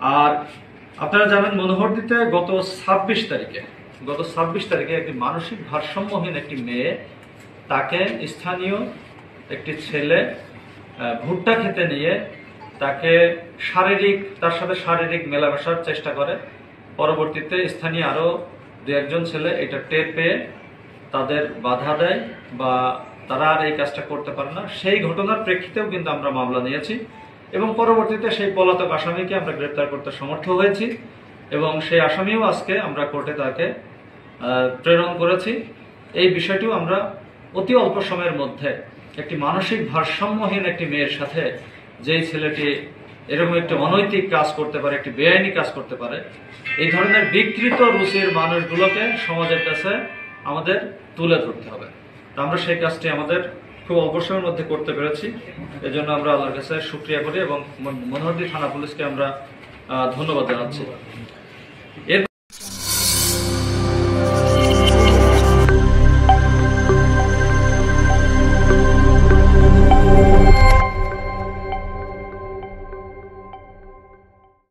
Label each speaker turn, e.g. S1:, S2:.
S1: আর আপনারা জানেন মনোহরদীতে গত ২৬ তারিখে একটি মানসিক ভারসাম্যহীন একটি মেয়ে, তাকে স্থানীয় একটি ছেলে ভুট্টা খেতে নিয়ে তাকে তার সাথে শারীরিক মেলামেশার চেষ্টা করে। পরবর্তীতে স্থানীয় আরো ২-১জন ছেলে এটা টের পেয়ে তাদের বাধা দেয় বা তারা আর এই কাজটা করতে পারে না। সেই ঘটনার প্রেক্ষিতেও কিন্তু আমরা মামলা নিয়েছি এবং পরবর্তীতে সেই পলাতক আসামিকে আমরা গ্রেপ্তার করতে সমর্থ হয়েছি এবং সেই আসামিও আজকে আমরা কোর্টে তাকে প্রেরণ করেছি। এই বিষয়টিও আমরা অতি অল্প সময়ের মধ্যে একটি মানসিক ভারসাম্যহীন একটি মেয়ের সাথে যেই ছেলেটি এরকম একটি অনৈতিক কাজ করতে পারে, একটি বেআইনি কাজ করতে পারে, এই ধরনের বিকৃত রুচির মানুষগুলোকে সমাজের কাছে আমাদের তুলে ধরতে হবে। আমরা সেই কাজটি আমাদের খুব অল্প সময়ের মধ্যে করতে পেরেছি। এজন্য আমরা আল্লাহর কাছে শুকরিয়া করি এবং মনোহরদী থানা পুলিশকে আমরা ধন্যবাদ জানাচ্ছি।